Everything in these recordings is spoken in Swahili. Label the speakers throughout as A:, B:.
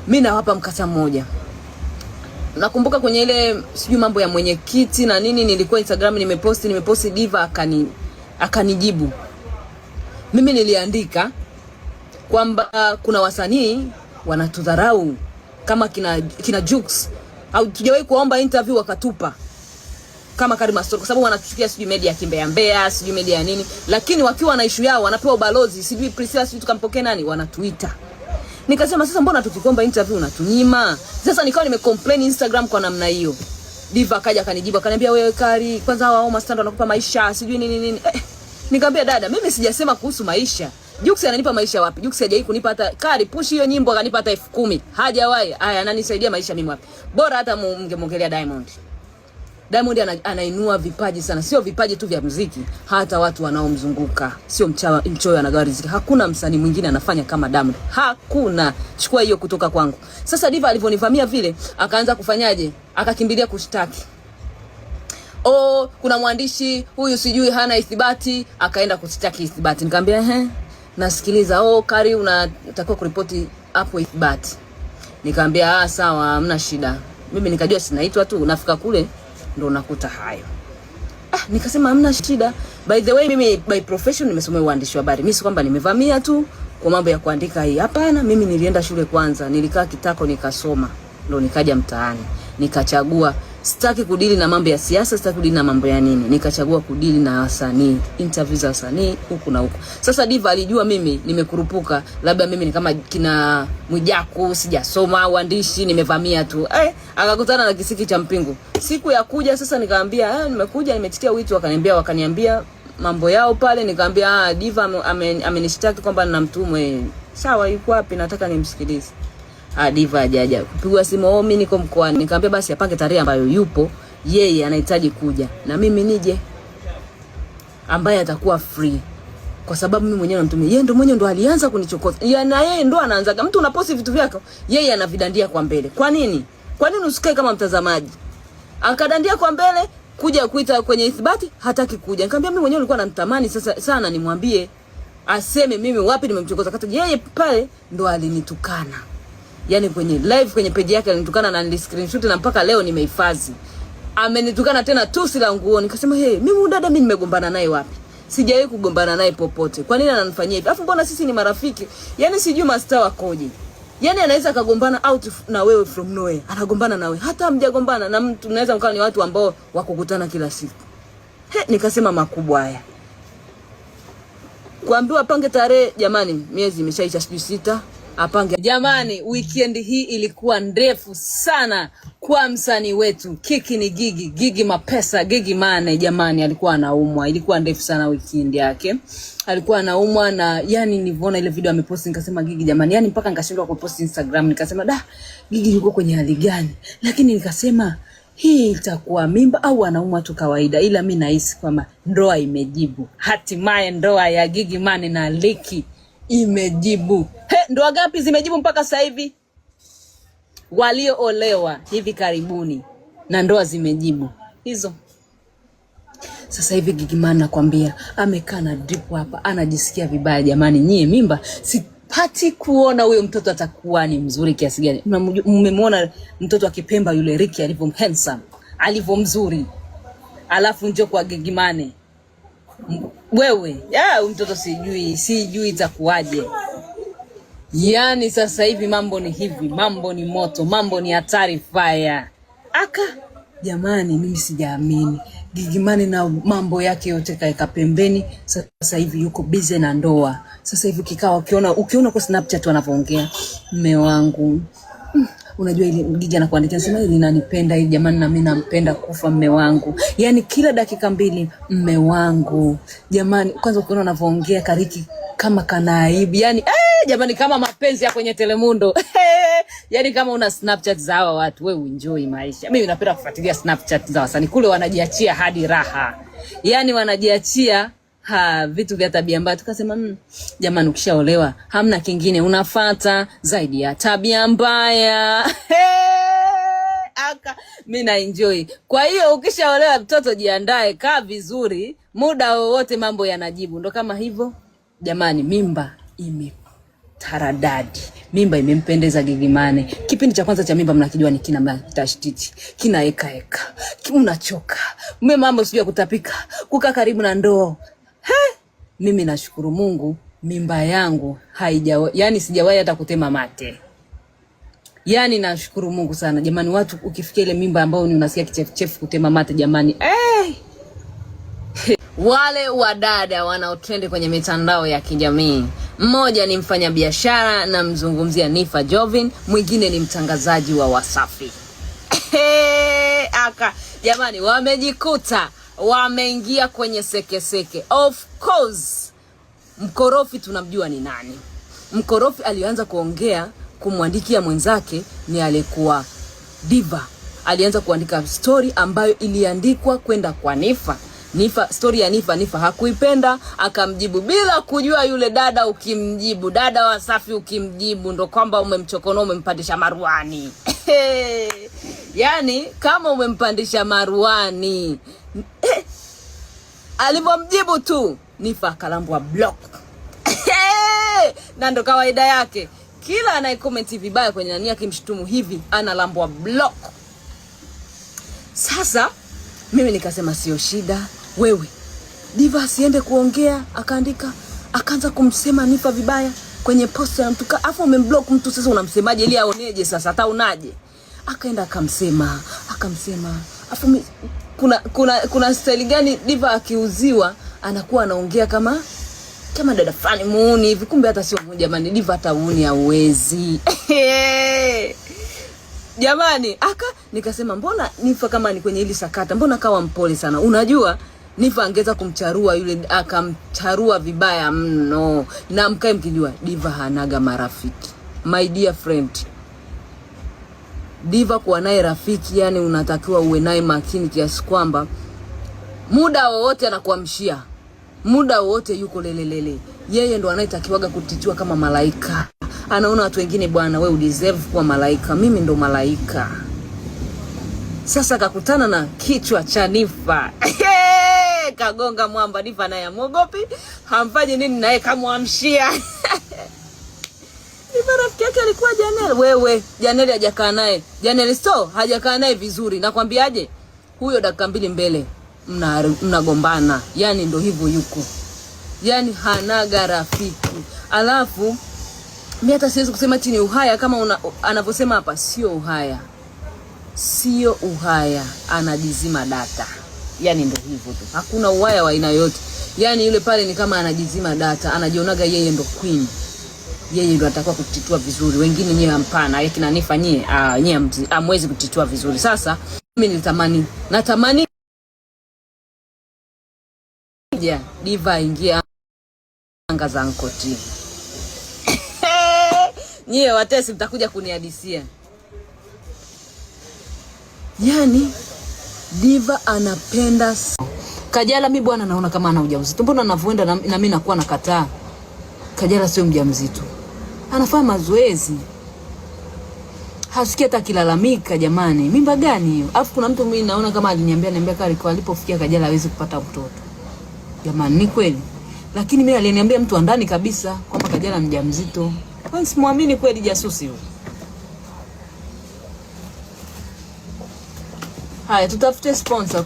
A: Mimi nawapa mkasa mmoja. Nakumbuka kwenye ile sijui mambo ya mwenyekiti na nini, nilikuwa Instagram nimeposti Diva akanijibu. Mimi niliandika kwamba kuna wasanii wanatudharau kama kina Jux, au tujawahi kuomba interview wakatupa kama Karima Story, kwa sababu wanatuchukia sijui media kimbea mbea, sijui media ya nini, lakini wakiwa na issue yao wanapewa ubalozi, sijui Priscilla, sijui tukampokea nani, wanatuita. Nikasema sasa mbona tukikomba interview unatunyima? Sasa nikawa nimecomplain Instagram kwa namna hiyo. Diva akaja akanijibu akaniambia, wewe Kari, kwanza hao Master wanakupa maisha sijui nini. Nikamwambia dada, mimi sijasema kuhusu maisha. Jux ananipa maisha wapi? Jux hajawahi kunipa hata Kari push hiyo nyimbo akanipa hata 10,000. Hajawahi. Haya, ananisaidia maisha mimi wapi? Bora hata mngemongelea Diamond. Diamond anainua vipaji sana, sio vipaji tu vya muziki, hata watu wanaomzunguka. Sio mchoyo anagawa riziki. Hakuna msanii mwingine anafanya kama Diamond. Hakuna. Chukua hiyo kutoka kwangu. Sasa Diva alivyonivamia vile, akaanza kufanyaje? Akakimbilia kushtaki. Kuna mwandishi huyu sijui hana ithibati, akaenda kushtaki ithibati. Nikamwambia nasikiliza. Kari, unatakiwa kuripoti hapo ithibati. Nikamwambia sawa, hamna shida. Mimi nikajua sinaitwa tu, nafika kule ndo nakuta hayo. Nikasema hamna shida. By the way, mimi by profession nimesomea uandishi wa habari. Mimi si kwamba nimevamia tu kwa mambo ya kuandika hii. Hapana, mimi nilienda shule kwanza, nilikaa kitako nikasoma, ndo nikaja mtaani. Nikachagua sitaki kudili na mambo ya siasa, sitaki kudili na mambo ya nini. Nikachagua kudili na wasanii, interviews za wasanii huku na huku. Sasa Diva alijua mimi nimekurupuka, labda mimi ni kama kina Mwijaku, sijasoma uandishi, nimevamia tu. Akakutana na kisiki cha mpingu. Siku ya kuja sasa nikamwambia, nimekuja nimetikia wito, wakaniambia mambo yao pale. Nikamwambia Diva amenishtaki kwamba ninamtumwe. Sawa, yuko wapi? Nataka nimsikilize. Diva hajaja. Kupigwa simu, mimi niko mkoani. Nikamwambia basi apange tarehe ambayo yupo yeye anahitaji kuja na mimi nije, ambaye atakuwa free, kwa sababu mimi mwenyewe namtumia yeye. Ndo mwenyewe ndo alianza kunichokoza, na yeye ndo anaanza. Mtu unaposti vitu vyako, yeye anavidandia kwa mbele. Kwa nini usikae kama mtazamaji? Akadandia kwa mbele, kuja kuita kwenye ithibati hataki kuja. Nikamwambia mimi mwenyewe nilikuwa namtamani sasa sana nimwambie aseme mimi wapi nimemchokoza, kati yeye pale ndo alinitukana. Yaani kwenye live kwenye page yake alinitukana na niliscreenshot na mpaka leo nimehifadhi. Amenitukana tena tusi la nguo. Nikasema mimi dada, mimi nimegombana naye wapi? Sijawahi kugombana naye popote. Kwa nini ananifanyia hivi? Alafu mbona sisi ni marafiki? Yaani sijui Master wakoje. Yaani anaweza kagombana out na wewe from nowhere. Anagombana nawe hata mjagombana, na mtu tunaweza mkao ni watu ambao wakukutana kila siku. Nikasema makubwa haya. Kuambiwa pange tarehe, jamani, miezi imeshaisha sijui 6. Apange. Jamani, weekend hii ilikuwa ndefu sana kwa msanii wetu. Kiki ni Gigi Mapesa, Gigi Mane. Jamani, alikuwa anaumwa. Ilikuwa ndefu sana weekend yake. Alikuwa anaumwa, na yani niliona ile video amepost nikasema Gigi jamani, yani mpaka nikashindwa kupost Instagram. Nikasema Gigi yuko kwenye hali gani? Lakini nikasema hii itakuwa mimba au anaumwa tu kawaida, ila mimi nahisi kwamba ndoa imejibu. Hatimaye ndoa ya Gigi Mane na Liki imejibu. Ndoa ngapi zimejibu mpaka sasa hivi? Walioolewa hivi karibuni na ndoa zimejibu hizo. Sasa hivi Gigi Mane nakwambia amekaa na drip hapa, anajisikia vibaya. Jamani, nyie mimba sipati kuona huyo mtoto atakuwa ni mzuri kiasi gani. Mmemwona mtoto akipemba yule Ricky alivyo handsome, alivyo mzuri. Alafu njoo kwa Gigi Mane. Wewe, mtoto sijui itakuwaje. Yani sasa hivi mambo ni hivi, mambo ni moto, mambo ni hatari fire. Jamani, mimi sijaamini. Gigi Mane na mambo yake yote kaeka pembeni. Sasa hivi yuko busy na ndoa. Sasa hivi ukiona kwa Snapchat wanavyoongea, mume wangu. Unajua ile Gigi anakuandikia anasema ili nanipenda hili jamani, na mimi nampenda kufa mume wangu. Yani kila dakika 2 mume wangu. Jamani, kwanza ukiona wanavyoongea Kariki kama kana aibu. Yani jamani, kama mapenzi ya kwenye Telemundo. Yani kama una Snapchat za hawa watu, wewe enjoy maisha. Mimi napenda kufuatilia Snapchat za wasanii kule, wanajiachia hadi raha. Yani wanajiachia vitu vya tabia mbaya. Tukasema jamani, ukishaolewa hamna kingine unafuata zaidi ya tabia mbaya. Mimi na enjoy. Kwa hiyo ukishaolewa mtoto, jiandae, kaa vizuri, muda wowote mambo yanajibu. Ndo kama hivyo jamani, mimba imetaradadi. Mimba imempendeza Giggimani. Kipindi cha kwanza cha mimba mnakijua ni kina matashtiti, kina eka. Unachoka. Mambo sijui kutapika, kukaa karibu na ndoo. Mimi nashukuru Mungu mimba yangu yani sijawahi hata kutema mate. Yani nashukuru Mungu sana. Jamani, watu ukifikia ile mimba ambao ni unasikia kichefu kutema mate jamani. Wale wadada wanaotrend kwenye mitandao ya kijamii. Mmoja ni mfanyabiashara na mzungumzia Nifa Jovin, mwingine ni mtangazaji wa Wasafi. Jamani, wamejikuta wameingia kwenye sekeseke. Of course mkorofi tunamjua ni nani. Mkorofi alianza kuongea kumwandikia mwenzake ni alikuwa Diva. Alianza kuandika story ambayo iliandikwa kwenda kwa Nifa. Story ya Nifa hakuipenda, akamjibu bila kujua yule dada. Ukimjibu dada Wasafi, ukimjibu ndo kwamba umemchokonoa, umempandisha maruani. Yani kama umempandisha maruani. Alipomjibu tu Nifa akalambwa block. Na ndo kawaida yake. Kila anayecomment vibaya kwenye nani akimshutumu hivi analambwa block. Sasa mimi nikasema sio shida. Wewe Diva asiende kuongea, akaanza kumsema Nifa vibaya kwenye post ya mtu. Afu umemblock mtu, sasa unamsemaje ili aoneje sasa hata unaje? Akaenda akamsema. Afu kuna style gani Diva akiuziwa anakuwa anaongea kama dada fulani muuni hivi, kumbe hata sio muuni jamani. Diva hata muuni hauwezi. Jamani, nikasema mbona Nifa kama ni kwenye hili sakata, mbona kawa mpole sana. Unajua Nifa angeza kumcharua yule, akamcharua vibaya mno. Na mkae mkijua Diva hanaga marafiki. My dear friend, Diva kuwa naye rafiki yani unatakiwa uwe naye makini kiasi kwamba muda wowote anakuamshia, muda wowote yuko lelelele. Yeye ndo anayetakiwaga kutitiwa kama malaika. Anaona watu wengine, bwana wewe deserve kuwa malaika, mimi ndo malaika. Sasa kakutana na kichwa cha Nifa. Kagonga mwamba. Nifa naye amogopi, hamfanyi nini naye kamwamshia. Nifa rafiki yake alikuwa Janelle. Wewe Janelle hajakaa naye, Janelle hajakaa naye vizuri. Nakwambiaje, huyo dakika mbili mbele mnagombana. Yani ndo hivyo yuko. Yani hanaga rafiki. Alafu mimi hata siwezi kusema ati ni uhaya kama anavyosema hapa. Sio uhaya, anajizima data. Yani ndo hivyo tu, hakuna uhaya wa aina yote. Yani yule pale ni kama anajizima data, anajionaga yeye ndo queen, yeye ndo atakuwa kutitua vizuri. Wengine nyewe hampana, yeye kina Nifa nyewe hamwezi kutitua vizuri. Sasa mimi natamani Diva ingia anga za Nkoti. Nyewe watesi mtakuja kunihadisia. Yani Diva anapenda Kajala. Mimi bwana naona kama ana ujauzito. Mbona anavoenda na mimi nakuwa nakataa? Kajala sio mjamzito, anafanya mazoezi, hasikia hata kilalamika. Jamani, mimba gani hiyo? Alafu kuna mtu mimi naona kama aliniambia kali kwa alipofikia Kajala hawezi kupata mtoto. Jamani, ni kweli? Lakini mimi aliniambia mtu wa ndani kabisa kwamba Kajala mjamzito. Kwani simwamini kweli jasusi huyo? Haya, tutafute sponsor.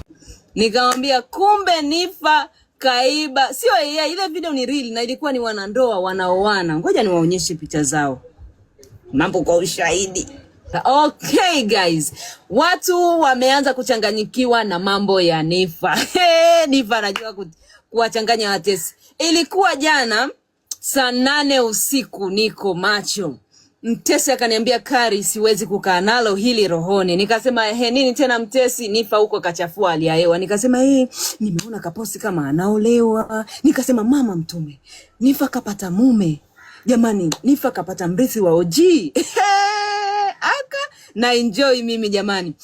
A: Nikamwambia kumbe Nifa kaiba. Sio yeye, ile video ni real na ilikuwa ni wanandoa wanaoana. Ngoja niwaonyeshe picha zao. Mambo kwa ushahidi. Okay guys, watu wameanza kuchanganyikiwa na mambo ya Nifa. Nifa anajua kuwachanganya watesi. Ilikuwa jana saa 8 usiku, niko macho. Mtesi akaniambia Kari, siwezi kukaa nalo hili rohoni. Nikasema nini tena Mtesi? Nifa huko kachafua hali ya hewa. Nikasema nimeona kaposti kama anaolewa. Nikasema mama mtume, Nifa kapata mume. Jamani, Nifa kapata mrithi wa OG. Na enjoy mimi jamani.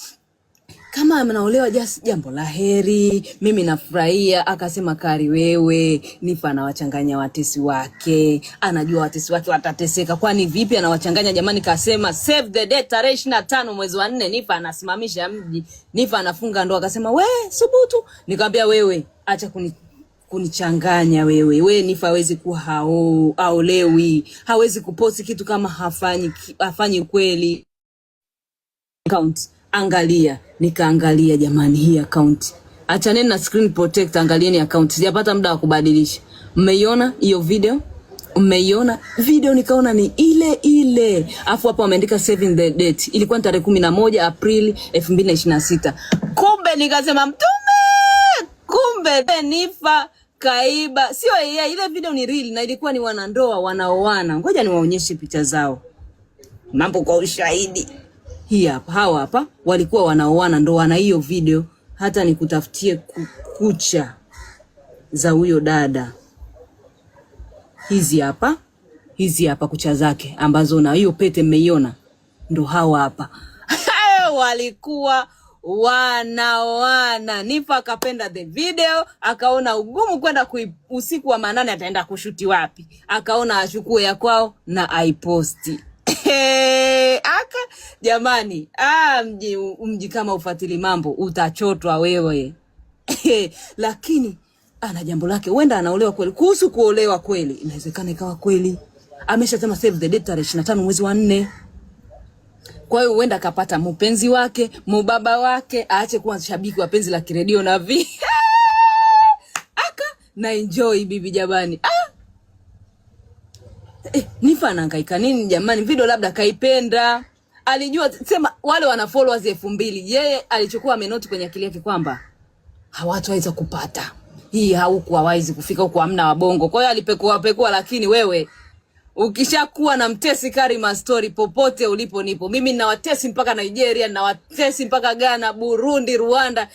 A: Kama anaolewa jambo la heri, mimi nafurahia. Akasema Kari wewe, Nifa anawachanganya watesi wake. Anajua watesi wake watateseka. Kwani vipi anawachanganya jamani? Kasema save the date tarehe 25 mwezi wa 4 Nifa anasimamisha mji. Nifa anafunga ndoa. Akasema we subutu. Nikamwambia wewe acha kunichanganya wewe. We Nifa hawezi kuwa haolewi. Hawezi kuposti kitu kama hafanyi kweli. Account. Angalia. Nikaangalia jamani hii account. Achaneni na screen protect, angalieni account. Sijapata muda wa kubadilisha. Mmeiona hiyo video? Mmeiona video? Nikaona ni ile. Afu hapo wameandika saving the date. Ilikuwa ni tarehe 11 Aprili 2026. Kumbe nikasema mtume. Kumbe Nifa kaiba. Sio yeye, ile video ni real na ilikuwa ni wanandoa wanaoana. Ngoja niwaonyeshe picha zao. Mambo kwa ushahidi. Hii hapa, hawa hapa walikuwa wanaoana, ndo wana hiyo video. Hata nikutafutie kucha za huyo dada. Hizi hapa kucha zake ambazo na hiyo pete mmeiona, ndo hawa hapa. Walikuwa wanaoana. Nifa akapenda the video, akaona ugumu kwenda usiku wa manane ataenda kushuti wapi. Akaona achukue ya kwao na aiposti. Jamani, mji kama ufatili mambo utachotwa wewe. Lakini ana jambo lake, huenda anaolewa kweli. Kuhusu kuolewa kweli, inawezekana ikawa kweli. Ameshasema save the date tarehe 25 mwezi wa 4. Kwa hiyo huenda akapata mpenzi wake, mubaba wake, aache kuwa shabiki wa penzi la kiredio na na enjoy bibi jamani. Nifa anahangaika nini jamani? Video labda kaipenda. Alijua sema wale wana followers 2000. Yeye alichukua amenoti kwenye akili yake kwamba hawataweza kupata. Hii hawezi kufika huko, hamna wabongo. Kwa hiyo alipekua, lakini wewe ukishakuwa na Mtesi Karima story popote ulipo nipo. Mimi ninawatesi mpaka Nigeria, ninawatesi mpaka Ghana, Burundi, Rwanda.